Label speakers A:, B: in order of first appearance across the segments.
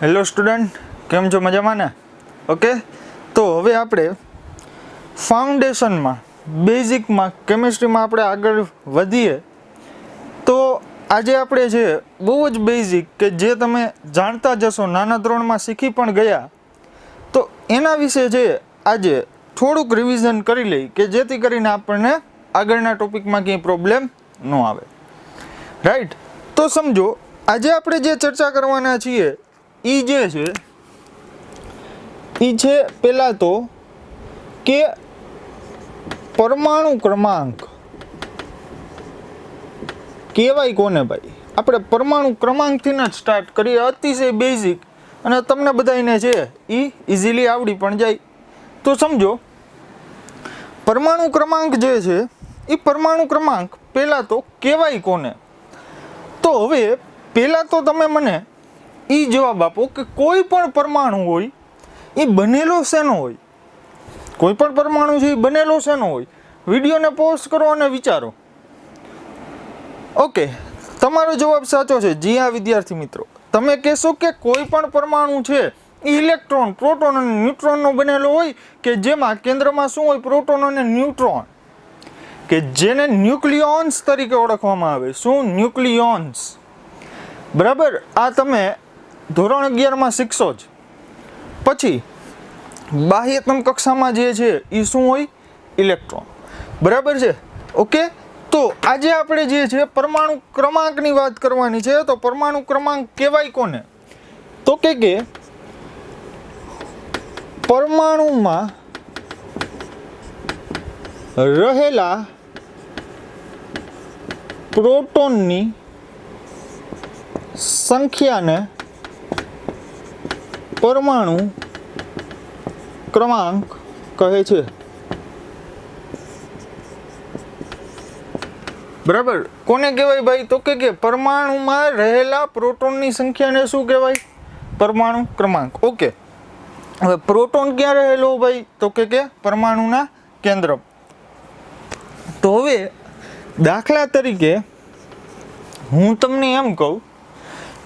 A: Hello student, કેમ છો? મજામાં ને? ઓકે, તો હવે આપણે ફાઉન્ડેશનમાં બેઝિકમાં કેમિસ્ટ્રીમાં આપણે આગળ વધીએ. તો આજે આપણે જે બહુ જ બેઝિક કે જે તમે જાણતા જશો, નાના ધોરણમાં શીખી પણ ગયા, તો એના વિશે જે આજે થોડુંક રિવિઝન કરી લઈ કે જેથી કરીને આપણને આગળના ટોપિકમાં કંઈ પ્રોબ્લેમ ન આવે. રાઈટ? તો સમજો આજે આપણે જે ચર્ચા કરવાના છીએ એ જે છે એ છે પહેલાં તો કે પરમાણુ ક્રમાંક કહેવાય કોને ભાઈ. આપણે પરમાણુ ક્રમાંકથી જ સ્ટાર્ટ કરીએ, અતિશય બેઝિક, અને તમને બધાને છે એ ઇઝીલી આવડી પણ જાય. તો સમજો પરમાણુ ક્રમાંક જે છે એ પરમાણુ ક્રમાંક પહેલાં તો કહેવાય કોને. તો હવે પહેલાં તો તમે મને એ જવાબ આપો કે કોઈ પણ પરમાણુ હોય એ બનેલો શેનો હોય? કોઈ પણ પરમાણુ છે એ બનેલો શેનો હોય? વિડીયોને પોઝ કરો અને વિચારો. ઓકે, તમારો જવાબ સાચો છે. જી હા વિદ્યાર્થી મિત્રો, તમે કહેશો કે કોઈ પણ પરમાણુ છે એ ઇલેક્ટ્રોન, પ્રોટોન અને ન્યુટ્રોનનો બનેલો હોય કે જેમાં કેન્દ્રમાં શું હોય? પ્રોટોન અને ન્યુટ્રોન, કે જેને ન્યુક્લિયોન્સ તરીકે ઓળખવામાં આવે. શું? ન્યુક્લિયોન્સ. બરાબર, આ તમે ધોરણ 11માં શીખશો જ. પછી બાહ્યતમ કક્ષામાં જે છે એ શું હોય? ઇલેક્ટ્રોન. બરાબર છે? ઓકે, તો આજે આપણે જે છે પરમાણુ ક્રમાંકની વાત કરવાની છે. તો પરમાણુ ક્રમાંક કહેવાય કોને? તો કે પરમાણુમાં રહેલા પ્રોટોનની સંખ્યાને પરમાણુ ક્રમાંક કહે છે. બરાબર, કોને કહેવાય ભાઈ? તો કે પરમાણુમાં રહેલા પ્રોટોનની સંખ્યાને શું કહેવાય? પરમાણુ ક્રમાંક. ઓકે, હવે પ્રોટોન ક્યાં રહેલો ભાઈ? તો કે પરમાણુના કેન્દ્ર. તો હવે દાખલા તરીકે હું તમને એમ કહું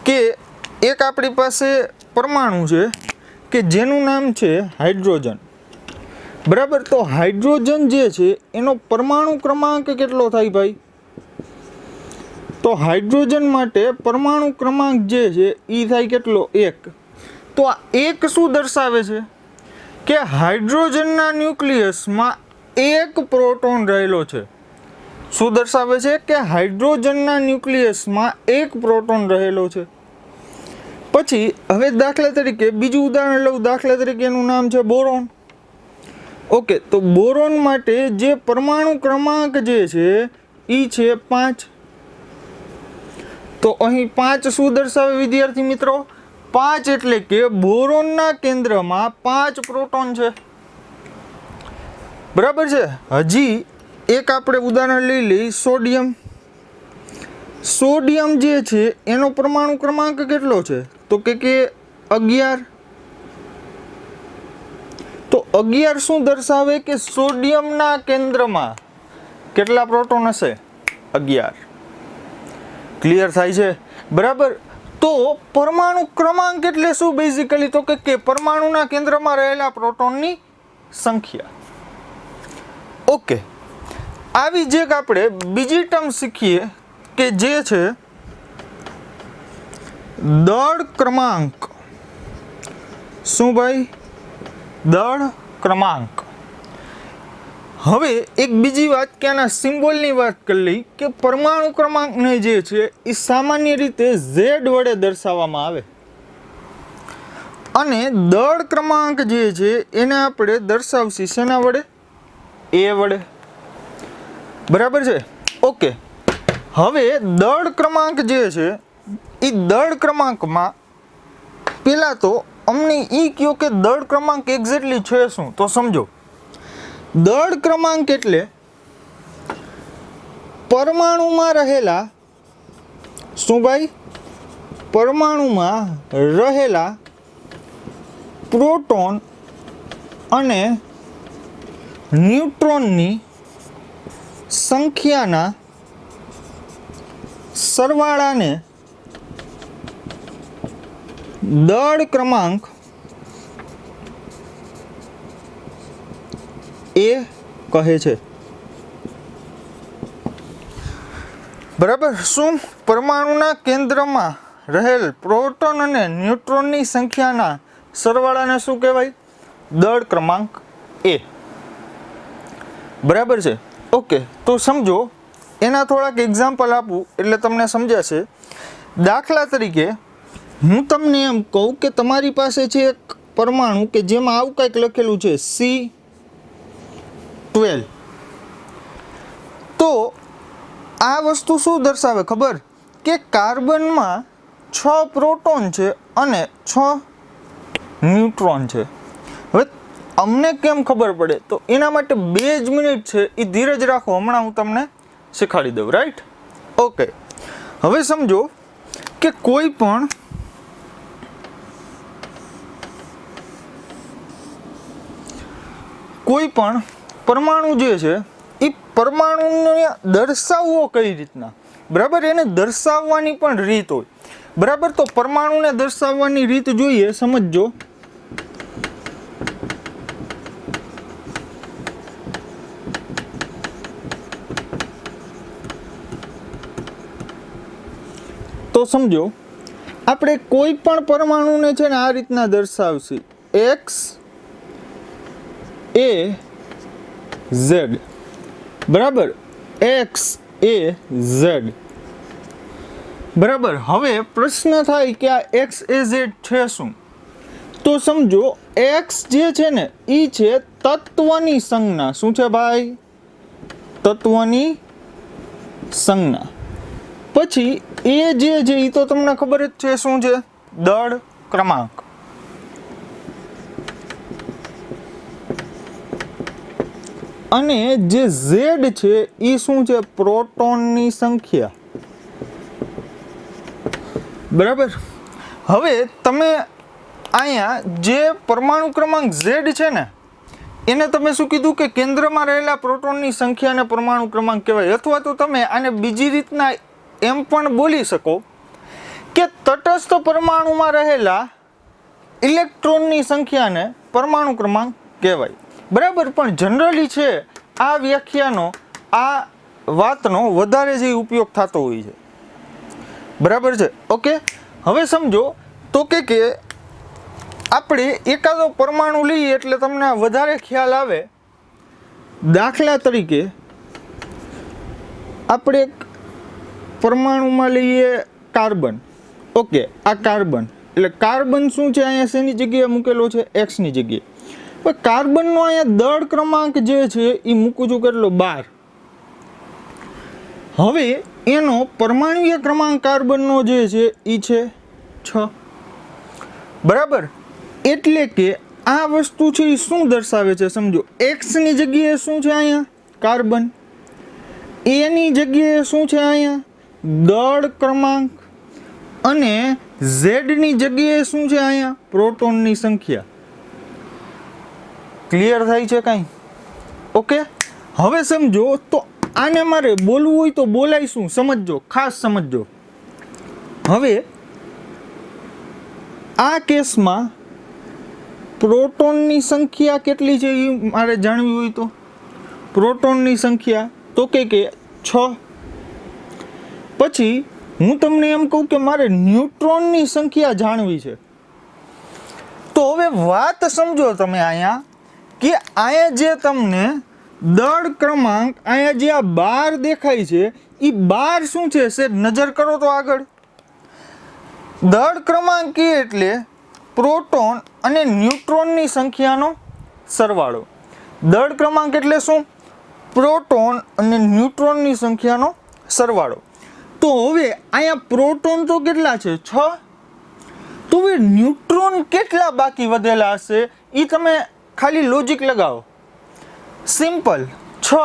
A: કે એક આપણી પાસે પરમાણુ છે કે જેનું નામ છે હાઇડ્રોજન. બરાબર, તો હાઇડ્રોજન જે છે એનો પરમાણુ ક્રમાંક કેટલો થાય ભાઈ? તો હાઇડ્રોજન માટે પરમાણુ ક્રમાંક જે છે એ થાય કેટલો? 1. તો આ 1 શું દર્શાવે છે? કે હાઇડ્રોજનના ન્યુક્લિયસમાં 1 પ્રોટોન રહેલો છે. શું દર્શાવે છે? કે હાઇડ્રોજનના ન્યુક્લિયસમાં 1 પ્રોટોન રહેલો છે. પછી હવે દાખલા તરીકે બીજું ઉદાહરણ લઉં. દાખલા તરીકે એનું નામ છે બોરોન. ઓકે, તો બોરોન માટે જે પરમાણુ ક્રમાંક જે છે એ છે 5. તો અહીં 5 શું દર્શાવે વિદ્યાર્થી મિત્રો? 5 એટલે કે બોરોનના કેન્દ્રમાં 5 પ્રોટોન છે. બરાબર છે. હજી એક આપણે ઉદાહરણ લઈ લઈએ, સોડિયમ. સોડિયમ જે છે એનો પરમાણુ ક્રમાંક કેટલો છે? તો કે 11. તો 11 શું દર્શાવે? કે સોડિયમના કેન્દ્રમાં કેટલા પ્રોટોન હશે? 11. ક્લિયર થાય છે? બરાબર. તો પરમાણુ ક્રમાંક એટલે શું બેઝિકલી? તો કે પરમાણુના કેન્દ્રમાં રહેલા પ્રોટોનની સંખ્યા. ઓકે, આવી જે આપણે બીજી ટર્મ શીખીએ કે જે છે દળ ક્રમાંક. શું ભાઈ? દળ ક્રમાંક. હવે એક બીજી વાત કે આના સિમ્બોલની વાત કરી લઈ કે પરમાણુ ક્રમાંકને જે છે એ સામાન્ય રીતે Z વડે દર્શાવવામાં આવે અને દળ ક્રમાંક જે છે એને આપણે દર્શાવશી શેના વડે? A વડે. બરાબર છે? ઓકે, હવે દળ ક્રમાંક જે છે એ દળ ક્રમાંકમાં પહેલાં તો અમને એ કહો કે દળ ક્રમાંક એક્ઝેક્ટલી છે શું? તો સમજો, દળ ક્રમાંક એટલે પરમાણુમાં રહેલા, શું ભાઈ? પરમાણુમાં રહેલા પ્રોટોન અને ન્યુટ્રોનની સંખ્યાના સરવાળાને દળ ક્રમાંક એ કહે છે. બરાબર. શું પરમાણુના કેન્દ્રમાં રહેલ પ્રોટોન અને ન્યુટ્રોનની સંખ્યાના સરવાળાને શું કહેવાય? દળ ક્રમાંક એ. બરાબર છે. ઓકે, તો સમજો એના થોડાક એક્ઝામ્પલ આપું એટલે તમને સમજાશે. દાખલા તરીકે હું તમને એમ કહું કે તમારી પાસે છે એક પરમાણુ કે જેમાં આવું કંઈક લખેલું છે C12. તો આ વસ્તુ શું દર્શાવે ખબર? કે કાર્બનમાં 6 પ્રોટોન છે અને 6 ન્યુટ્રોન છે. હવે અમને કેમ ખબર પડે? તો એના માટે 2 જ મિનિટ છે, એ ધીરજ રાખો, હમણાં હું તમને શીખવાડી દઉં. રાઈટ? ઓકે, હવે સમજો કે કોઈ પણ પરમાણુ જે છે એ પરમાણુને દર્શાવવો કઈ રીતના? બરાબર, એને દર્શાવવાની પણ રીત હોય. બરાબર, તો પરમાણુને દર્શાવવાની રીત જોઈએ, સમજજો. તો સમજો આપણે કોઈ પણ પરમાણુને છે ને આ રીતના દર્શાવશે X A Z. બરાબર, X A Z. બરાબર. હવે પ્રશ્ન થાય કે આ X A Z છે શું? તો સમજો X જે છે ને એ છે તત્વની સંજ્ઞા. શું છે ભાઈ? તત્વની સંજ્ઞા. પછી એ જે છે એ તો તમને ખબર જ છે શું છે? દળ ક્રમાંક. અને જે Z છે એ શું છે? પ્રોટોનની સંખ્યા. બરાબર. હવે તમે અહીંયા જે પરમાણુ ક્રમાંક Z છે ને એને તમે શું કીધું કે કેન્દ્રમાં રહેલા પ્રોટોનની સંખ્યાને પરમાણુ ક્રમાંક કહેવાય. અથવા તો તમે આને બીજી રીતના એમ પણ બોલી શકો કે તટસ્થ પરમાણુમાં રહેલા ઇલેક્ટ્રોનની સંખ્યાને પરમાણુ ક્રમાંક કહેવાય. બરાબર. પણ જનરલી છે આ વ્યાખ્યાનો, આ વાતનો વધારે જે ઉપયોગ થતો હોય છે. બરાબર છે. ઓકે, હવે સમજો તો કે આપણે એકાદો પરમાણુ લઈએ એટલે તમને વધારે ખ્યાલ આવે. દાખલા તરીકે આપણે એક પરમાણુમાં લઈએ કાર્બન. ઓકે, આ કાર્બન એટલે કાર્બન શું છે? અહીંયા શેની જગ્યાએ મૂકેલો છે? X ની જગ્યાએ. પણ કાર્બનનો અહીંયા દળ ક્રમાંક જે છે એ મૂકું છું કેટલો? 12. હવે એનો પરમાણુય ક્રમાંક કાર્બનનો જે છે એ છે 6. બરાબર. એટલે કે આ વસ્તુ છે એ શું દર્શાવે છે? સમજો X ની જગ્યાએ શું છે? અહીંયા કાર્બન. A ની જગ્યાએ શું છે? અહીંયા દળ ક્રમાંક. અને Z ની જગ્યાએ શું છે? અહીંયા પ્રોટોનની સંખ્યા. ક્લિયર થાય છે કાંઈ? ઓકે, હવે સમજો તો આને મારે બોલવું હોય તો બોલાય શું? સમજજો, ખાસ સમજજો. હવે આ કેસમાં પ્રોટોનની સંખ્યા કેટલી છે એ મારે જાણવી હોય તો પ્રોટોનની સંખ્યા તો કે 6. પછી હું તમને એમ કહું કે મારે ન્યુટ્રોનની સંખ્યા જાણવી છે. તો હવે વાત સમજો તમે અહીંયા કે અહીંયા જે તમને દળ ક્રમાંક અહીંયા જે આ 12 દેખાય છે એ 12 શું છે? સેજ નજર કરો તો આગળ. દળ ક્રમાંક એટલે પ્રોટોન અને ન્યુટ્રોનની સંખ્યાનો સરવાળો. દળ ક્રમાંક એટલે શું? પ્રોટોન અને ન્યુટ્રોનની સંખ્યાનો સરવાળો. તો હવે અહીંયા પ્રોટોન તો કેટલા છે? 6. તો હવે ન્યુટ્રોન કેટલા બાકી વધેલા હશે એ તમે ખાલી લોજિક લગાવો. સિમ્પલ, 6.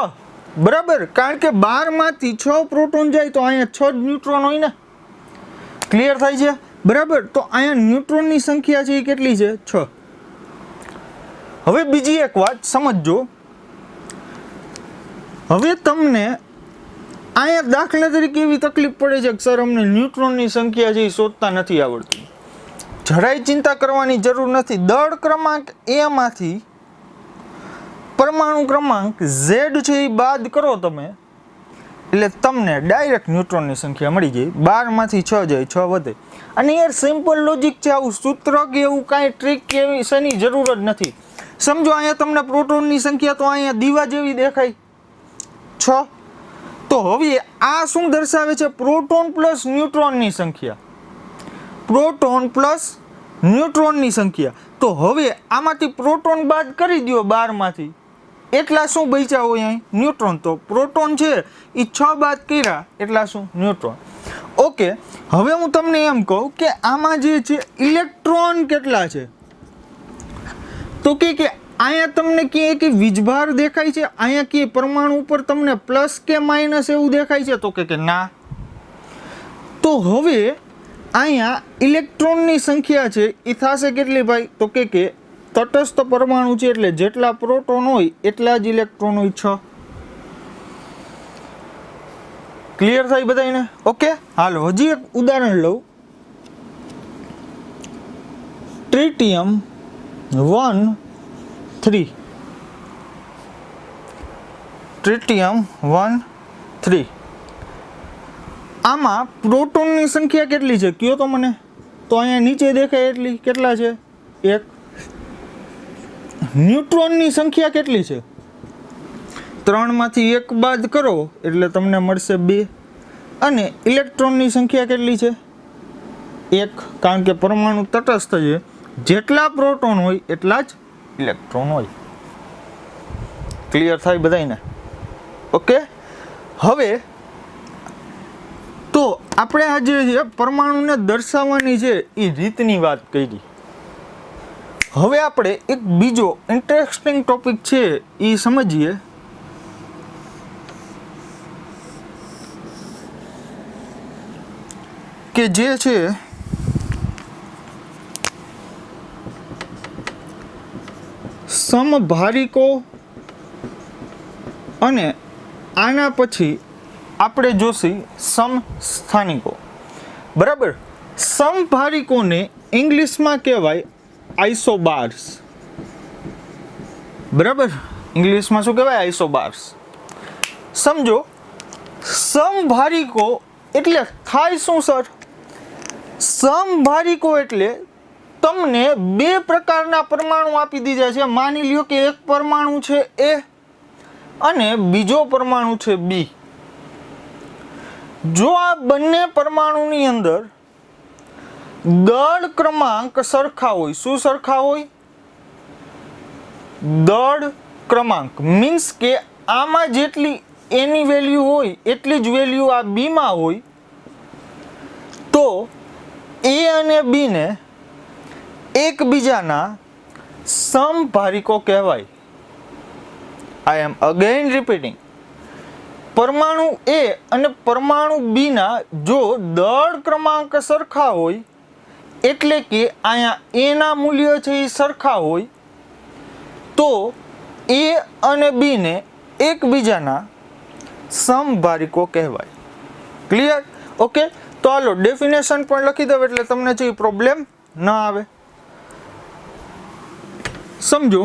A: બરાબર, કારણ કે 12 માંથી 6 પ્રોટોન જાય તો અહીંયા 6 ન્યુટ્રોન હોય ને. ક્લિયર થાય છે? બરાબર. તો અહીંયા ન્યુટ્રોનની સંખ્યા છે એ કેટલી છે? 6. હવે બીજી એક વાત સમજજો. હવે તમને અહીંયા દાખલા તરીકે એવી તકલીફ પડે છે કે સર અમને ન્યુટ્રોનની સંખ્યા છે એ શોધતા નથી આવડતી. જરાય ચિંતા કરવાની જરૂર નથી. દળ ક્રમાંક એ માંથી પરમાણુ ક્રમાંક Z છે એ બાદ કરો તમે એટલે તમને ડાયરેક્ટ ન્યુટ્રોનની સંખ્યા મળી જાય. 12 માંથી 6 જાય, 6 વધે. અને યાર સિમ્પલ લોજિક છે, આવું સૂત્ર કે એવું કાંઈ ટ્રીક કે એવી શેની જરૂર જ નથી. સમજો અહીંયા તમને પ્રોટોનની સંખ્યા તો અહીંયા દીવા જેવી દેખાય 6. તો હવે આ શું દર્શાવે છે? પ્રોટોન પ્લસ ન્યુટ્રોનની સંખ્યા. પ્રોટોન પ્લસ ન્યુટ્રોનની સંખ્યા. તો હવે આમાંથી પ્રોટોન બાદ કરી દો 12 માંથી, એટલા શું બચ્યા હોય અહીં? ન્યુટ્રોન. તો પ્રોટોન છે એ 6 બાદ કર્યા એટલા શું? ન્યુટ્રોન. ઓકે, હવે હું તમને એમ કહું કે આમાં જે છે ઇલેક્ટ્રોન કેટલા છે? તો કે અહીંયા તમને ક્યાંય કે વીજભાર દેખાય છે? અહીંયા કે પરમાણુ ઉપર તમને પ્લસ કે માઇનસ એવું દેખાય છે? તો કે ના. તો હવે અહીંયા ઇલેક્ટ્રોનની સંખ્યા છે એ થશે કેટલી ભાઈ? તો કે તટસ્થ પરમાણુ છે એટલે જેટલા પ્રોટોન હોય એટલા જ ઇલેક્ટ્રોન હોય, 6. ક્લિયર થાય બધાને? ઓકે, હાલો હજી એક ઉદાહરણ લઉં. ટ્રિટિયમ 1-3. ટ્રિટિયમ 1-3. આમાં પ્રોટોનની સંખ્યા કેટલી છે કયો તો મને? તો અહીંયા નીચે દેખાય એટલી. કેટલા છે? 1. ન્યુટ્રોનની સંખ્યા કેટલી છે? 3 માંથી 1 બાદ કરો એટલે તમને મળશે 2. અને ઇલેક્ટ્રોનની સંખ્યા કેટલી છે? 1. કારણ કે પરમાણુ તટસ્થ છે, જેટલા પ્રોટોન હોય એટલા જ ઇલેક્ટ્રોન હોય. ક્લિયર થાય બધાને? ઓકે, હવે તો આપણે આજે જે પરમાણુને દર્શાવવાની છે એ રીતની વાત કરી. હવે આપણે એક બીજો ઇન્ટરેસ્ટિંગ ટોપિક છે એ સમજીએ કે જે છે સમભારિકો અને આના પછી આપણે જોશી સમસ્થાનિકો. બરાબર. સમભારિકોને ઇંગ્લિશમાં કહેવાય આઇસોબાર્સ. બરાબર, ઇંગ્લિશમાં શું કહેવાય? આઇસોબાર્સ. સમજો, સમભારિકો એટલે થાય શું સર? સમભારિકો એટલે તમને 2 પ્રકારના પરમાણુ આપી દીધા છે. માની લ્યો કે એક પરમાણુ છે A અને બીજો પરમાણુ છે B. જો આ બંને પરમાણુની અંદર દળ ક્રમાંક સરખા હોય. શું સરખા હોય? દળ ક્રમાંક મીન્સ કે આમાં જેટલી A ની વેલ્યુ હોય એટલી જ વેલ્યુ આ B માં હોય, તો A અને B ને એકબીજાના સમભારિકો કહેવાય. આઈ એમ અગેન રિપીટિંગ. પરમાણુ A અને પરમાણુ B ના જો દળ ક્રમાંક સરખા હોય એટલે કે અહીંયા A ના મૂલ્ય છે એ સરખા હોય, તો A અને B ને એકબીજાના સમભારિકો કહેવાય. ક્લિયર? ઓકે, તો હાલો ડેફિનેશન પણ લખી દઉં એટલે તમને જે પ્રોબ્લેમ ન આવે. સમજો,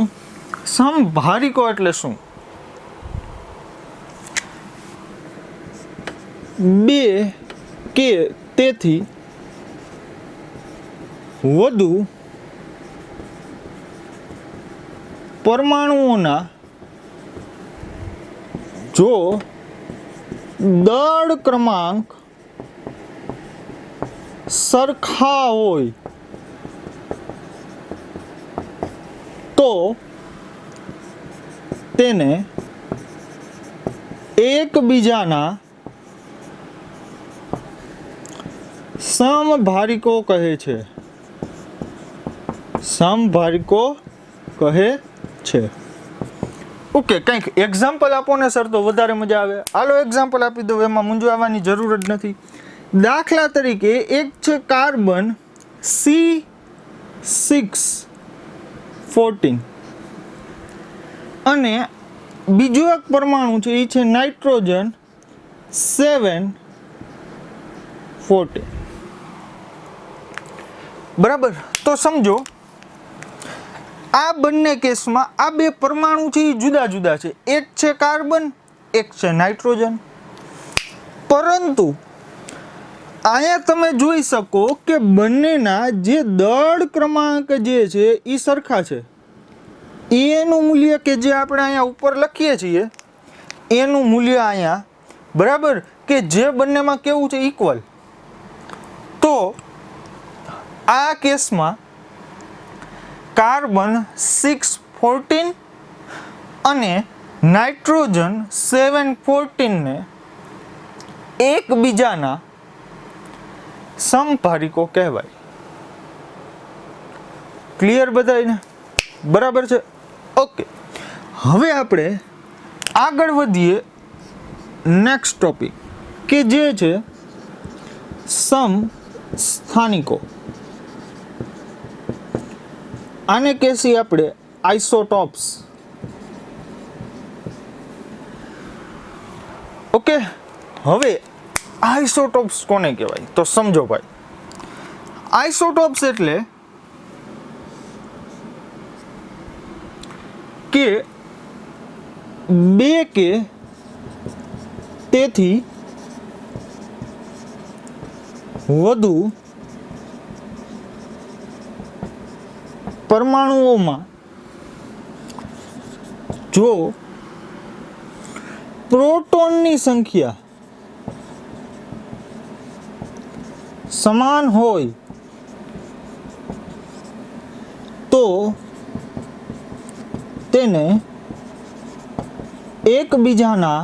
A: સમભારિકો એટલે શું? 2 કે તેથી વધુ પરમાણુઓના જો દળ ક્રમાંક સરખા હોય તો તેને એકબીજાના સમભારિકો કહે છે. સમભારિકો કહે છે. ઓકે, કંઈક એક્ઝામ્પલ આપો ને સર તો વધારે મજા આવે. હાલો એક્ઝામ્પલ આપી દઉં, એમાં મૂંઝવવાની જરૂર જ નથી. દાખલા તરીકે એક છે કાર્બન C614 અને બીજો એક પરમાણુ છે એ છે નાઇટ્રોજન 714. બરાબર, તો સમજો આ બંને કેસમાં આ બે પરમાણુ છે એ જુદા જુદા છે, એક છે કાર્બન એક છે નાઇટ્રોજન, પરંતુ અહીંયા તમે જોઈ શકો કે બંનેના જે દળ ક્રમાંક જે છે એ સરખા છે. એનું મૂલ્ય કે જે આપણે અહીંયા ઉપર લખીએ છીએ એનું મૂલ્ય અહીંયા બરાબર કે જે બંનેમાં કેવું છે ઇક્વલ. તો આ કેસમાં કાર્બન 614 અને નાઇટ્રોજન 714 ને એકબીજાના સમભારિકો કહેવાય. ક્લિયર બધાને? બરાબર છે. ઓકે, હવે આપણે આગળ વધીએ નેક્સ્ટ ટોપિક કે જે છે સમસ્થાનિકો. આને કહેશી આપણે આઇસોટોપ્સ. ઓકે, હવે આઇસોટોપ્સ કોને કહેવાય તો સમજો ભાઈ. આઇસોટોપ્સ એટલે કે બે કે તેથી વધુ પરમાણુઓમાં જો પ્રોટોનની સંખ્યા સમાન હોય તો તેને એકબીજાના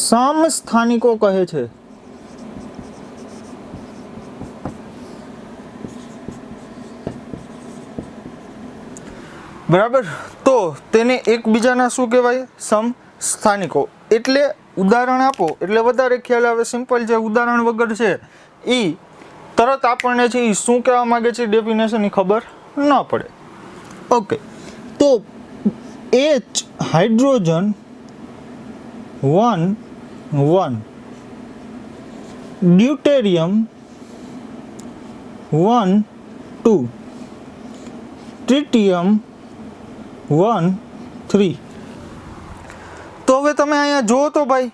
A: સમસ્થાનિકો કહે છે. બરાબર, તો તેને એકબીજાના શું કહેવાય? સમસ્થાનિકો. એટલે ઉદાહરણ આપો એટલે વધારે ખ્યાલ આવે. સિમ્પલ છે, ઉદાહરણ વગર છે એ તરત આપણને છે એ શું કહેવા માંગે છે ડેફિનેશન એ ખબર ન પડે. ઓકે, તો H હાઇડ્રોજન 1 1, ડ્યુટેરિયમ 1 2, ટ્રિટિયમ 1 3. તો હવે તમે અહીંયા જુઓ તો ભાઈ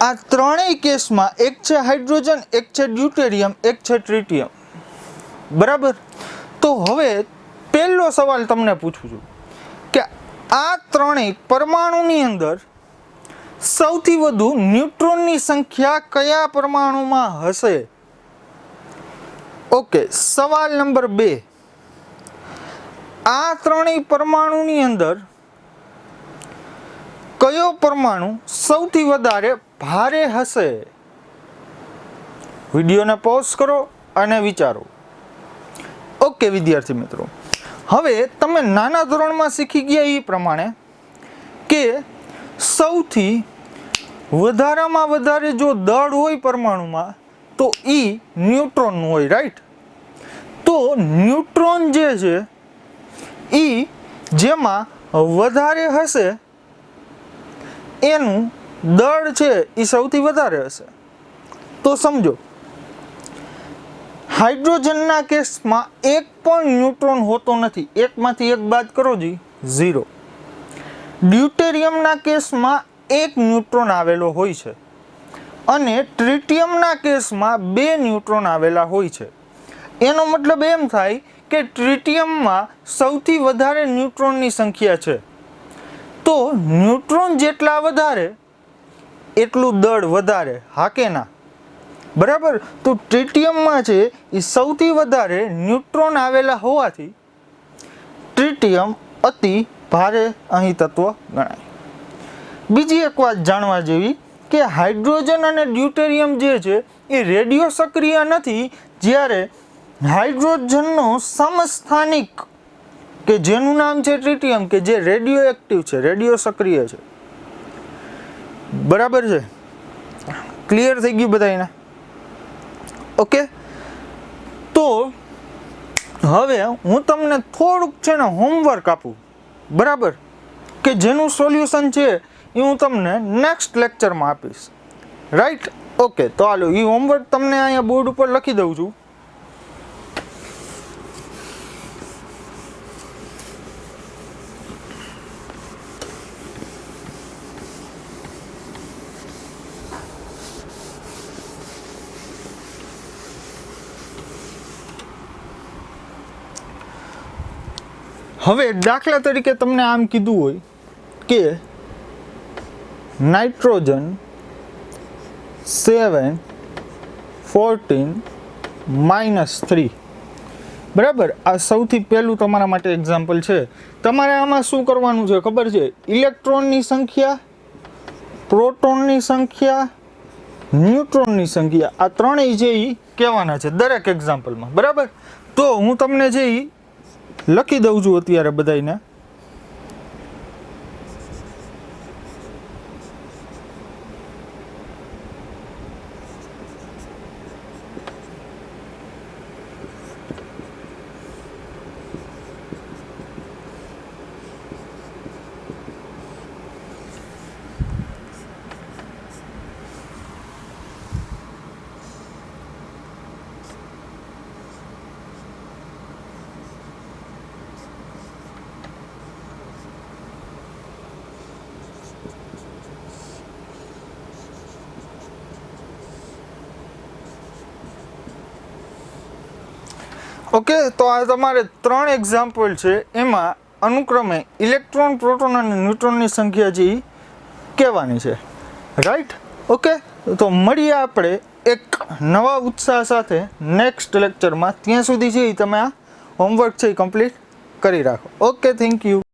A: આ ત્રણેય કેસમાં એક છે હાઇડ્રોજન, એક છે ડ્યુટેરિયમ, એક છે ટ્રિટિયમ. બરાબર, તો હવે પહેલો સવાલ તમને પૂછું છું કે આ ત્રણેય પરમાણુની અંદર સૌથી વધુ ન્યુટ્રોનની સંખ્યા કયા પરમાણુમાં હશે? ઓકે, સવાલ નંબર 2, આ ત્રણેય પરમાણુની અંદર કયો પરમાણુ સૌથી વધારે ભારે હશે? વિડીયોને પોઝ કરો અને વિચારો. ઓકે વિદ્યાર્થી મિત્રો, હવે તમે નાના ધોરણમાં શીખી ગયા એ પ્રમાણે કે સૌથી વધારામાં વધારે જો દળ હોય પરમાણુમાં તો એ ન્યુટ્રોનનું હોય, રાઈટ? તો ન્યુટ્રોન જે છે એ જેમાં વધારે હશે એનું દળ છે એ સૌથી વધારે હશે. તો સમજો હાઇડ્રોજનના કેસમાં એક પણ ન્યુટ્રોન હોતો નથી, એકમાંથી એક બાદ કરો જી 0. ડ્યુટેરિયમના કેસમાં એક ન્યુટ્રોન આવેલો હોય છે અને ટ્રિટિયમના કેસમાં 2 ન્યુટ્રોન આવેલા હોય છે. એનો મતલબ એમ થાય કે ટ્રિટિયમમાં સૌથી વધારે ન્યુટ્રોનની સંખ્યા છે. તો ન્યુટ્રોન જેટલા વધારે એટલું દળ વધારે, હા કે ના? બરાબર, તો ટ્રિટિયમમાં છે એ સૌથી વધારે ન્યુટ્રોન આવેલા હોવાથી ટ્રિટિયમ અતિ ભારે અહીં તત્વ ગણાય. બીજી એક વાત જાણવા જેવી કે હાઇડ્રોજન અને ડ્યુટેરિયમ જે છે એ રેડિયો સક્રિય નથી, જ્યારે હાઇડ્રોજનનો સમસ્થાનિક કે જેનું નામ છે ટ્રિટિયમ કે જે રેડિયો એક્ટિવ છે, રેડિયો સક્રિય છે. બરાબર છે? ક્લિયર થઈ ગયું બધાને? ઓકે, તો હવે હું તમને થોડુંક છે ને હોમવર્ક આપું, બરાબર, કે જેનું સોલ્યુશન છે એ હું તમને નેક્સ્ટ લેક્ચરમાં આપીશ, રાઈટ? ઓકે, તો હાલો એ હોમવર્ક તમને અહીંયા બોર્ડ ઉપર લખી દઉં છું. હવે દાખલા તરીકે તમને આમ કીધું હોય કે નાઇટ્રોજન 7 14 -3, બરાબર. આ સૌથી પહેલું તમારા માટે એક્ઝામ્પલ છે. તમારે આમાં શું કરવાનું છે ખબર છે? ઇલેક્ટ્રોનની સંખ્યા, પ્રોટોનની સંખ્યા, ન્યુટ્રોનની સંખ્યા, આ ત્રણેય જે એ કહેવાના છે દરેક એક્ઝામ્પલમાં, બરાબર. તો હું તમને જે લખી દઉં છું અત્યારે બધાને. ઓકે, તો આ તમારે 3 એક્ઝામ્પલ છે. એમાં અનુક્રમે ઇલેક્ટ્રોન, પ્રોટોન અને ન્યુટ્રોનની સંખ્યા જે કહેવાની છે, રાઈટ. ઓકે, તો મળીએ આપણે એક નવા ઉત્સાહ સાથે નેક્સ્ટ લેક્ચરમાં. ત્યાં સુધી જે તમે આ હોમવર્ક છે એ કમ્પ્લીટ કરી રાખો. Okay, thank you.